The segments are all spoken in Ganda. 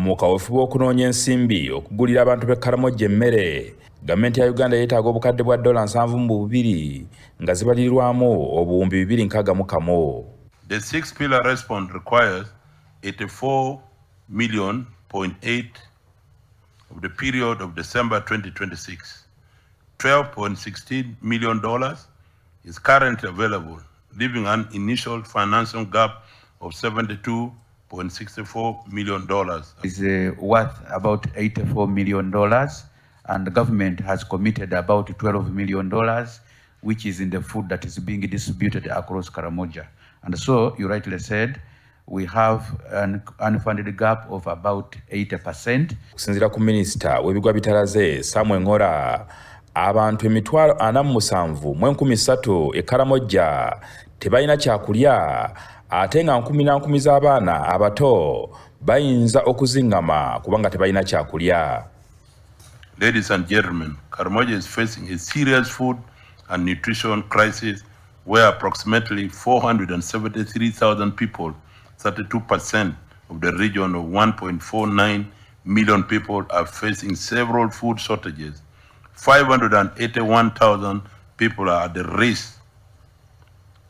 mu kaweefube w'okunoonya ensimbi okugulira abantu b'e Karamoja emmere, gavumenti ya Uganda yeetaaga obukadde bwa $7,200 nga zibalirirwamu obuwumbi 261. The 6-pillar response requires 84.8 of the period of December 2026. $12.16 million is currently available, leaving an initial financial gap of $72.64 million. It's worth about $84 million, and the government has committed about $12 million, which is in the food that is being distributed across Karamoja. And so, you rightly said, we have an unfunded gap of about 80%. Kusinzira ku Minisita w'ebigwa bitalaze Samuel Ngora, abantu 47,000 e Karamoja tebalina kyakulya, ate nga 10,000 z'abaana abato bayinza okuzingama kubanga tebalina kyakulya. Ladies and gentlemen, Karamoja is facing a serious food and nutrition crisis where approximately 473,000 people, 32% of the region of 1.49 million people, are facing several food shortages. 581,000 people are at the risk.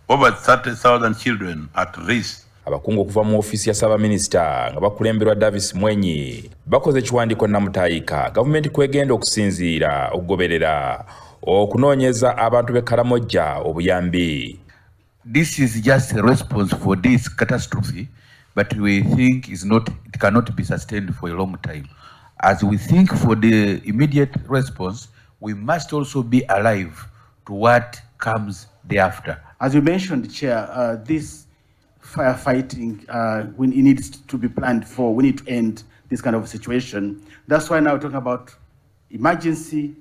Over 30,000 children at risk. Abakungu okuva mu ofisi ya Ssaabaminisita nga bakulemberwa Davis Mwenyi bakoze ekiwandiiko nnamutayika gavumenti kwegenda okusinziira okugoberera okunoonyeza abantu b'e Karamoja obuyambi. This is just a response for this catastrophe, but we think it cannot be sustained for a long time. As we think for the immediate response, we must also be alive to what comes thereafter. As you mentioned, Chair, this firefighting it needs to be planned for. We need to end this kind of situation. That's why now we're talking about emergency.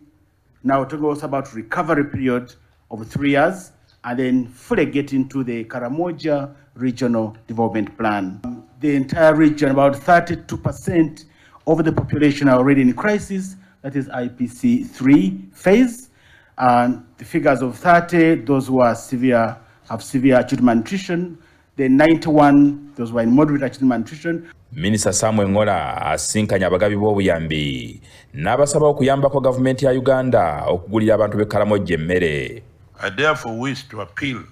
Now we're talking also about recovery period of 3 years, and then fully get into the Karamoja Regional Development Plan. The entire region, about 32% of the population are already in crisis. That is IPC 3 phase. And the figures of 30, those who are have severe acute malnutrition. The 91, those who are in moderate acute malnutrition. Minisita Samuel Ngora asinkanya abagabi b'obuyambi n'abasaba okuyambako gavumenti ya Uganda okugulira abantu b'e Karamoja emmere. I therefore wish to appeal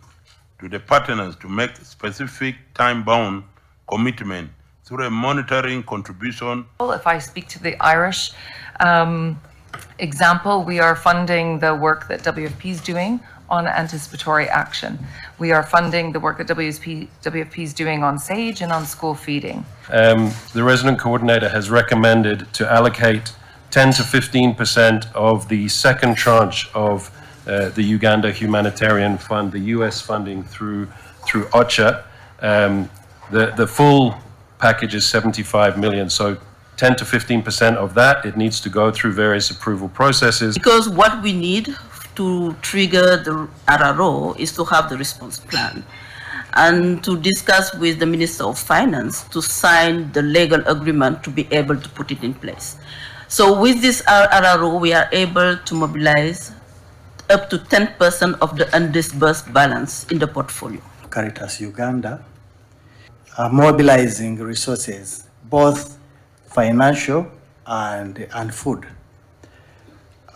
to the partners to make specific time-bound commitment through a monitoring contribution. If I speak to the Irish example, we are funding the work that WFP is doing on anticipatory action. We are funding the work that WFP is doing on SAGE and on school feeding. The resident coordinator has recommended to allocate 10 to 15% of the second tranche of the Uganda Humanitarian Fund, the US funding through OCHA. The full package is 75 million, so 10 to 15% of that, it needs to go through various approval processes. Because what we need to trigger the RRO is to have the response plan and to discuss with the Minister of Finance to sign the legal agreement to be able to put it in place. So with this RRO, we are able to mobilize up to 10% of the undisbursed balance in the portfolio. Caritas Uganda are mobilizing resources, both financial and food.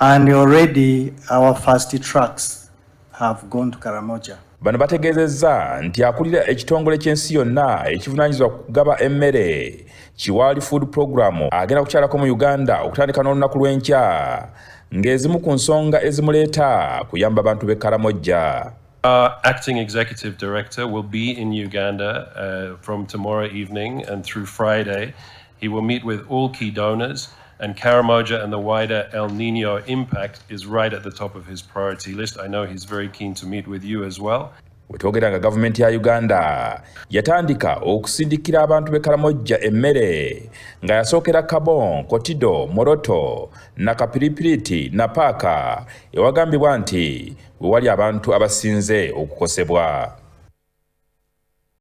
And already our first trucks have gone to Karamoja. Bano bategeezezza nti akulira ekitongole ky'ensi yonna ekivunaanyizibwa kugaba emmere Kiwaali Food Program agenda kukyalako mu Uganda okutandika n'olunaku lw'enkya ng'ezimu ku nsonga ezimuleeta kuyamba abantu b'e Karamoja. Our acting executive director will be in Uganda from tomorrow evening and through Friday. He will meet with all key donors, and Karamoja and the wider El Nino impact is right at the top of his priority list. I know he's very keen to meet with you as well. Wetwogera nga gavumenti ya Uganda yatandika okusindikira abantu b'e Karamoja emmere nga yasookera Kabon, Kotido, Moroto, Nakapiripiriti na Paaka ewagambibwa nti we wali abantu abasinze okukosebwa.